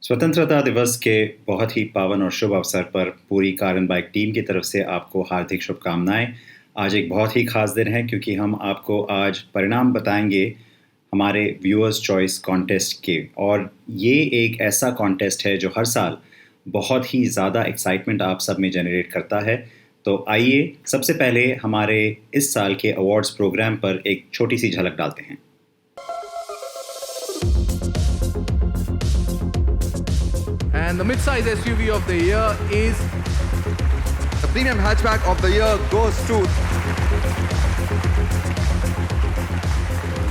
स्वतंत्रता दिवस के बहुत ही पावन और शुभ अवसर पर पूरी कार एंड बाइक टीम की तरफ से आपको हार्दिक शुभकामनाएं। आज एक बहुत ही खास दिन है क्योंकि हम आपको आज परिणाम बताएंगे हमारे व्यूअर्स चॉइस कॉन्टेस्ट के, और ये एक ऐसा कॉन्टेस्ट है जो हर साल बहुत ही ज़्यादा एक्साइटमेंट आप सब में जनरेट करता है। तो आइए सबसे पहले हमारे इस साल के अवार्ड्स प्रोग्राम पर एक छोटी सी झलक डालते हैं। And the mid-size SUV of the year is... The premium hatchback of the year goes to...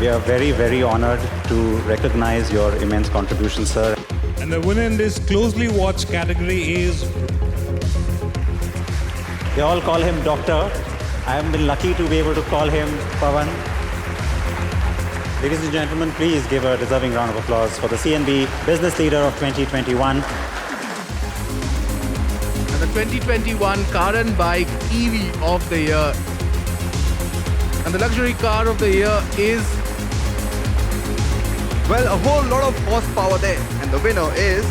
We are very, very honored to recognize your immense contribution, sir. And the winner in this closely watched category is... They all call him Doctor. I have been lucky to be able to call him Pawan. Ladies and gentlemen, please give a deserving round of applause for the CNB Business Leader of 2021. And the 2021 Car and Bike EV of the year. And the luxury car of the year is... Well, a whole lot of horsepower there. And the winner is...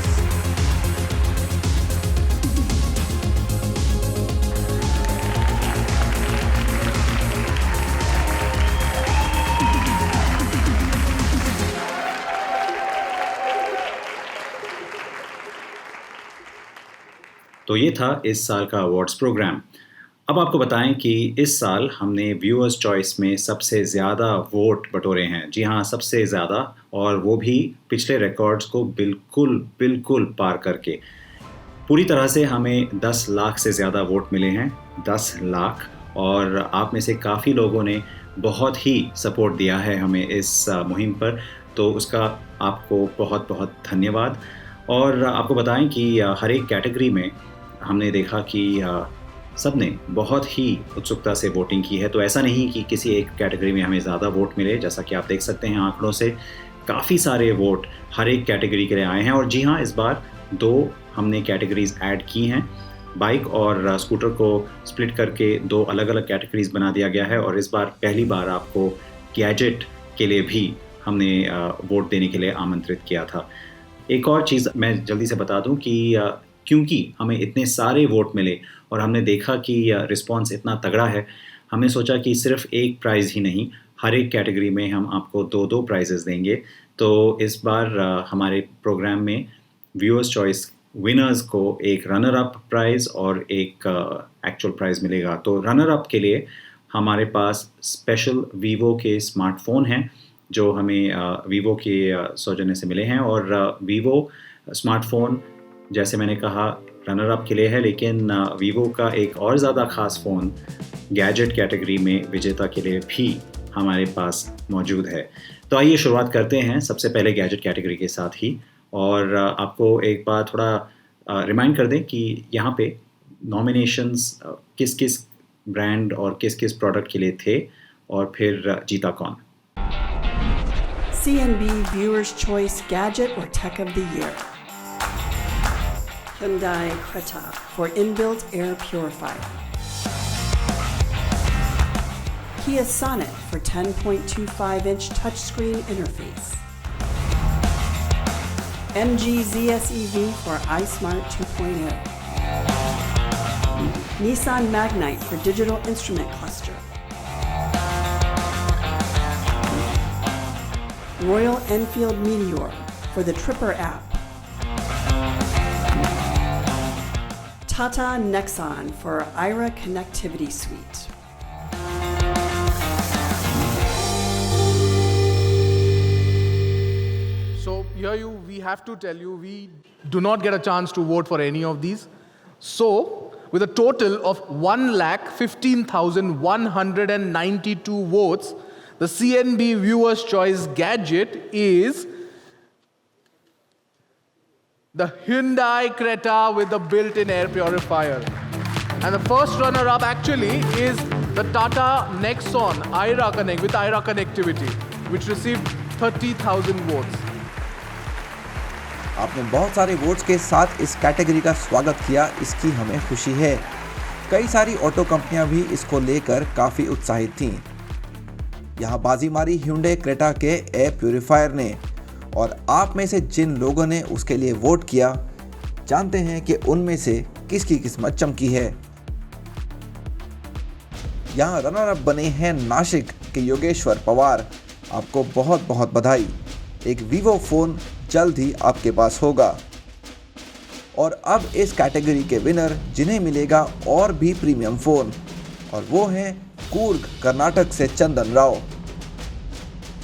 तो ये था इस साल का awards programme. अब आपको बताएं कि इस साल हमने व्यूअर्स चॉइस में सबसे ज़्यादा वोट बटोरे हैं। जी हाँ, सबसे ज़्यादा, और वो भी पिछले रिकॉर्ड्स को बिल्कुल पार करके। पूरी तरह से हमें 10 लाख से ज़्यादा वोट मिले हैं, 10 लाख। और आप में से काफ़ी लोगों ने बहुत ही सपोर्ट दिया है हमें इस मुहिम पर, तो उसका आपको बहुत बहुत धन्यवाद। और आपको बताएं कि हर एक कैटेगरी में हमने देखा कि सब ने बहुत ही उत्सुकता से वोटिंग की है। तो ऐसा नहीं कि किसी एक कैटेगरी में हमें ज़्यादा वोट मिले, जैसा कि आप देख सकते हैं आंकड़ों से काफ़ी सारे वोट हर एक कैटेगरी के लिए आए हैं। और जी हाँ, इस बार 2 हमने कैटेगरीज ऐड की हैं। बाइक और स्कूटर को स्प्लिट करके 2 अलग अलग कैटेगरीज बना दिया गया है। और इस बार पहली बार आपको गैजेट के लिए भी हमने वोट देने के लिए आमंत्रित किया था। एक और चीज़ मैं जल्दी से बता दूं कि क्योंकि हमें इतने सारे वोट मिले और हमने देखा कि रिस्पांस इतना तगड़ा है, हमने सोचा कि सिर्फ एक प्राइज़ ही नहीं, हर एक कैटेगरी में हम आपको 2-2 प्राइजेस देंगे। तो इस बार हमारे प्रोग्राम में व्यूअर्स चॉइस विनर्स को एक रनर अप प्राइज़ और एक एक्चुअल प्राइज़ मिलेगा। तो रनर अप के लिए हमारे पास स्पेशल वीवो के स्मार्टफ़ोन हैं जो हमें वीवो के सौजन्य से मिले हैं। और वीवो स्मार्टफ़ोन, जैसे मैंने कहा, रनर अप के लिए है, लेकिन वीवो का एक और ज़्यादा ख़ास फ़ोन गैजेट कैटेगरी में विजेता के लिए भी हमारे पास मौजूद है। तो आइए शुरुआत करते हैं सबसे पहले गैजेट कैटेगरी के साथ ही। और आपको एक बार थोड़ा रिमाइंड कर दें कि यहाँ पे नॉमिनेशंस किस किस ब्रांड और किस किस प्रोडक्ट के लिए थे और फिर जीता कौन। CNB Viewers' Choice Gadget or Tech of the Year. Hyundai Creta for inbuilt air purifier. Kia Sonet for 10.25-inch touchscreen interface. MG ZS-EV for iSmart 2.0. Nissan Magnite for digital instrument cluster. Royal Enfield Meteor for the Tripper app. Tata Nexon for IRA Connectivity Suite. So here we have to tell you, we do not get a chance to vote for any of these. So with a total of 1,15,192 votes, the CNB Viewers' Choice Gadget is the Hyundai Creta with the built-in air purifier. And the first runner-up actually is the Tata Nexon IRA Connect with IRA connectivity, which received 30,000 votes. आपने बहुत सारे votes के साथ इस category का स्वागत किया, इसकी हमें खुशी है। कई सारी ऑटो कंपनियां भी इसको लेकर काफ़ी उत्साहित थीं। यहाँ बाजी मारी Hyundai क्रेटा के एयर प्यूरीफायर ने, और आप में से जिन लोगों ने उसके लिए वोट किया, जानते हैं कि उनमें से किसकी किस्मत चमकी है। यहाँ रनर अप बने हैं नासिक के योगेश्वर पवार। आपको बहुत बहुत बधाई। एक वीवो फ़ोन जल्द ही आपके पास होगा। और अब इस कैटेगरी के विनर जिन्हें मिलेगा और भी प्रीमियम फ़ोन, और वो हैं कूर्ग कर्नाटक से चंदन Rao.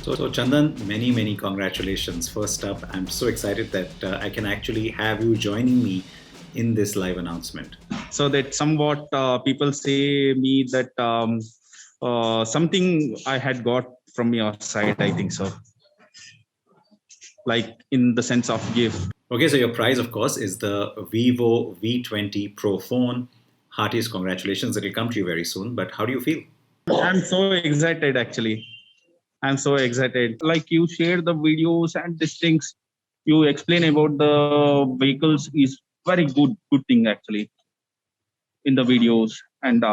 So Chandan, many congratulations. First up, I'm so excited that I can actually have you joining me in this live announcement. So that somewhat people say me that something I had got from your side, I think so. Like in the sense of gift. Okay, so your prize, of course, is the Vivo V20 Pro phone. Heartiest congratulations. It will come to you very soon. But how do you feel? I'm so excited, actually. I'm so excited. Like you share the videos and these things, you explain about the vehicles is very good thing actually in the videos, and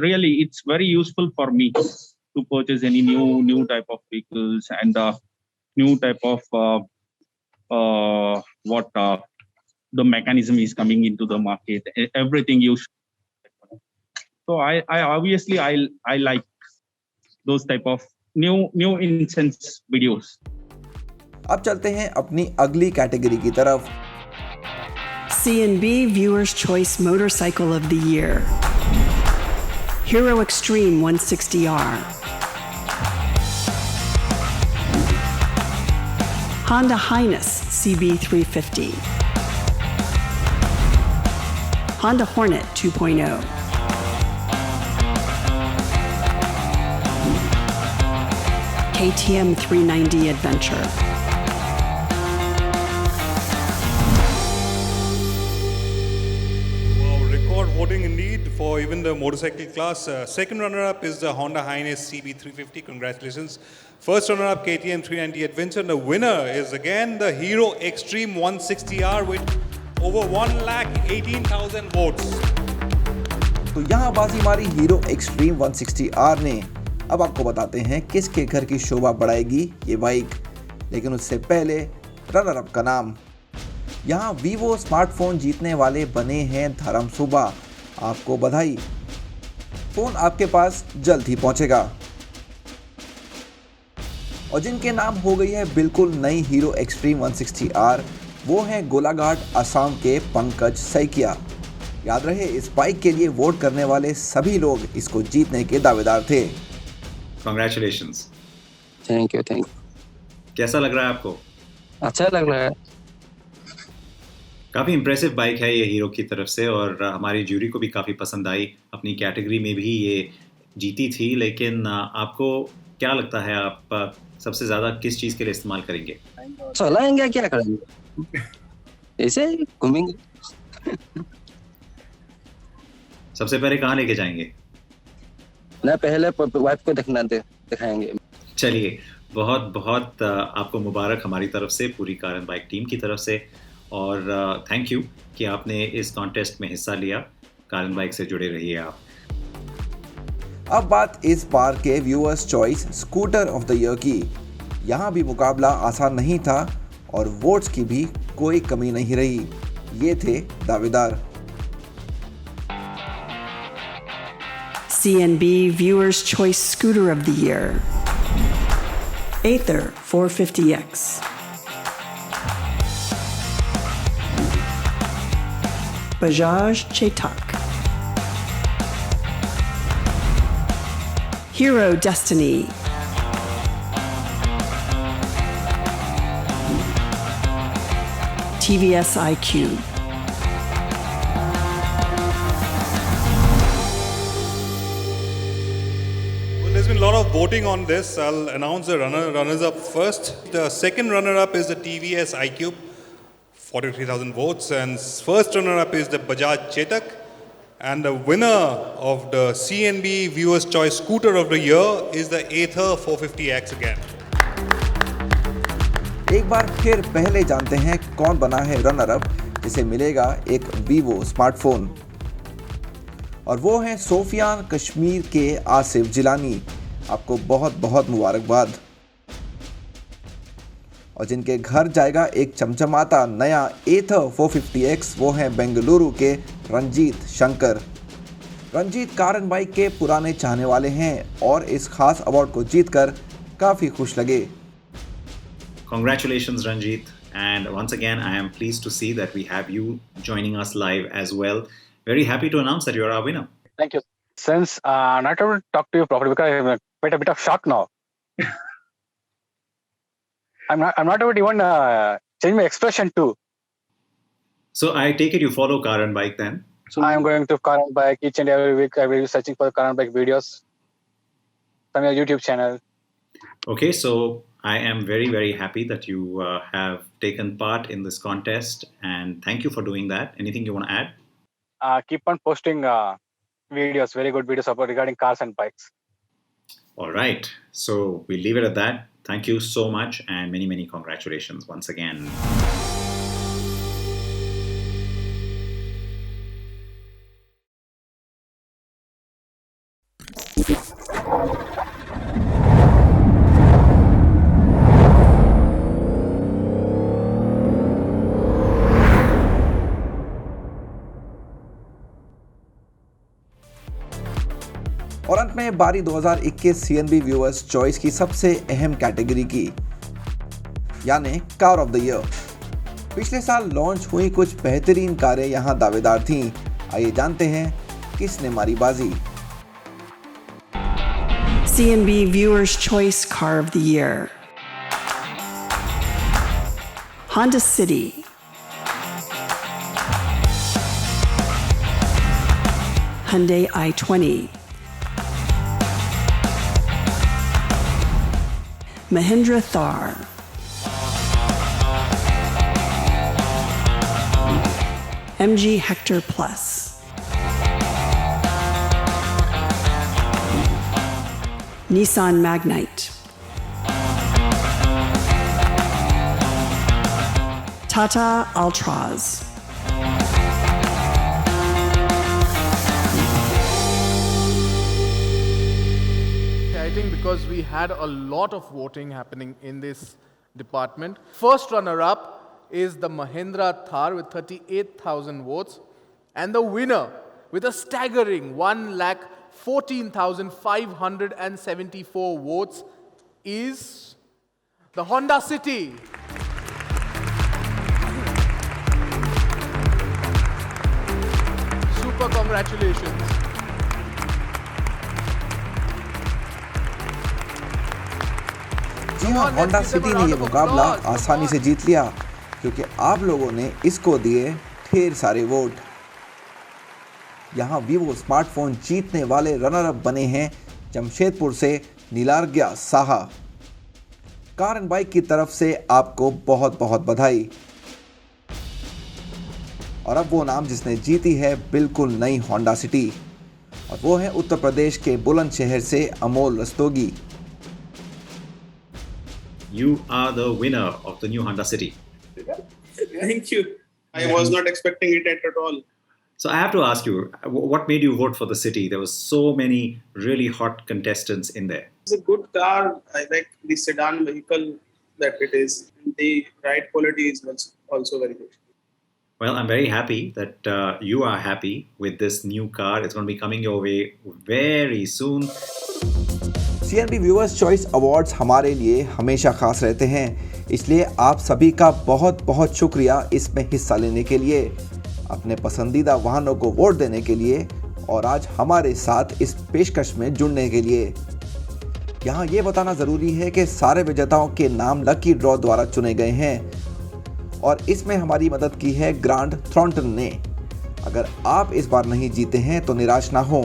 really it's very useful for me to purchase any new type of vehicles and new type of the mechanism is coming into the market. Everything you. So I obviously I like those type of new incense videos. अब चलते हैं अपनी अगली category की तरफ। C&B Viewers' Choice Motorcycle of the Year. Hero Extreme 160R. Honda Highness CB350. Honda Hornet 2.0. KTM 390 Adventure. Wow, record voting indeed for even the motorcycle class. Second runner-up is the Honda Highness CB350. Congratulations. First runner-up KTM 390 Adventure. And the winner is again the Hero Extreme 160R with over 1,18,000 votes. तो यहाँ बाजी मारी hero extreme 160R ने। अब आपको बताते हैं किसके घर की शोभा बढ़ाएगी ये बाइक, लेकिन उससे पहले रनर अप का नाम। यहाँ वीवो स्मार्टफोन जीतने वाले बने हैं धर्म सुबा। आपको बधाई, फ़ोन आपके पास जल्द ही पहुँचेगा। और जिनके नाम हो गई है बिल्कुल नई हीरो एक्सट्रीम 160R, वो हैं गोलाघाट असम के पंकज सैकिया। याद रहे, इस बाइक के लिए वोट करने वाले सभी लोग इसको जीतने के दावेदार थे। Congratulations. Thank you. कैसा लग रहा है आपको? अच्छा लग रहा है। काफ़ी इम्प्रेसिव बाइक है ये हीरो की तरफ से, और हमारी ज्यूरी को भी काफ़ी पसंद आई। अपनी कैटेगरी में भी ये जीती थी, लेकिन आपको क्या लगता है, आप सबसे ज़्यादा किस चीज़ के लिए इस्तेमाल करेंगे? चलाएंगे, क्या करेंगे, ऐसे ही घूमेंगे। सबसे पहले कहाँ लेके जाएंगे? ना पहले वाइफ को दिखाएंगे। चलिए, बहुत आपको मुबारक हमारी तरफ से, पूरी कार एंड बाइक टीम की तरफ से, और थैंक यू कि आपने इस कॉन्टेस्ट में हिस्सा लिया। कार एंड बाइक से जुड़े रहिए आप। अब बात इस बार के viewers choice scooter of the year की। यहाँ भी मुकाबला आसान नहीं था और वोट्स की भी कोई कमी नहीं रही। ये थे दावेदार। C&B Viewers' Choice Scooter of the Year. Ather 450X. Bajaj Chetak. Hero Destiny. TVS iQ. There's been a lot of voting on this. I'll announce the runners-up first. The second runner-up is the TVS iQube, 43,000 votes. And first runner-up is the Bajaj Chetak. And the winner of the C&B Viewers' Choice Scooter of the Year is the Ather 450X again. एक बार फिर पहले जानते हैं कौन बना है runner up, जिसे मिलेगा एक वीवो स्मार्टफोन। और वो हैं सोफियान कश्मीर के आसिफ जिलानी। आपको बहुत बहुत मुबारकबाद। और जिनके घर जाएगा एक चमचमाता नया एथर 450X, वो हैं बेंगलुरु के Ranjit Shankar. Ranjit car and bike के पुराने चाहने वाले हैं और इस खास अवार्ड को जीतकर काफ़ी खुश लगे। Congratulations, Ranjit. And once again, I am pleased to see that we have you joining us live as well. Very happy to announce that you are our winner. Thank you. Since I'm not able to talk to you properly because I'm quite a bit of shock now. I'm not able to even change my expression too. So I take it you follow car and bike then? So I'm going to car and bike each and every week. I will be searching for car and bike videos from your YouTube channel. Okay, so I am very, very happy that you have taken part in this contest, and thank you for doing that. Anything you want to add? Keep on posting videos, very good videos about regarding cars and bikes. All right, so we'll leave it at that. Thank you so much, and many, many congratulations once again. और अंत में बारी 2021 CNB viewers choice की सबसे अहम category की, यानी car of the year. पिछले साल लॉन्च हुई कुछ बेहतरीन कारें यहां दावेदार थीं। आइए जानते हैं किसने मारी बाजी। CNB Viewers' Choice Car of the Year. Honda City. Hyundai i20. Mahindra Thar. MG Hector Plus. Nissan Magnite. Tata Altras. I think because we had a lot of voting happening in this department. First runner-up is the Mahindra Thar with 38,000 votes, and the winner with a staggering 1,14,574 votes is the Honda City. Super congratulations. जी हाँ, Honda city ने ये मुकाबला आसानी से जीत लिया क्योंकि आप लोगों ने इसको दिए ढेर सारे वोट। यहाँ वीवो स्मार्टफोन जीतने वाले रनर अप बने हैं जमशेदपुर से नीलार्ग्या साहा। कार एंड बाइक की तरफ से आपको बहुत बहुत बधाई। और अब वो नाम जिसने जीती है बिल्कुल नई होंडा सिटी, और वो है उत्तर प्रदेश के बुलंदशहर से Amol Rastogi. You are the winner of the new Honda City. Thank you. I was not expecting it at all. So I have to ask you, what made you vote for the city? There was so many really hot contestants in there. It's a good car. I like the sedan vehicle that it is. The ride quality is also very good. Well, I'm very happy that you are happy with this new car. It's going to be coming your way very soon. CNB viewers choice awards हमारे लिए हमेशा खास रहते हैं, इसलिए आप सभी का बहुत बहुत शुक्रिया इसमें हिस्सा लेने के लिए, अपने पसंदीदा वाहनों को वोट देने के लिए और आज हमारे साथ इस पेशकश में जुड़ने के लिए। यहाँ ये बताना ज़रूरी है कि सारे विजेताओं के नाम लकी ड्रॉ द्वारा चुने गए हैं और इसमें हमारी मदद की है ग्रांट थ्रॉन्टन ने। अगर आप इस बार नहीं जीते हैं तो निराश ना हो,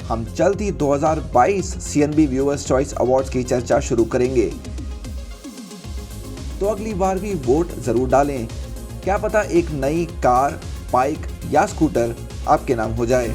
हम जल्द ही 2022 CNB व्यूअर्स चॉइस अवार्ड्स की चर्चा शुरू करेंगे, तो अगली बार भी वोट जरूर डालें। क्या पता एक नई कार, बाइक या स्कूटर आपके नाम हो जाए।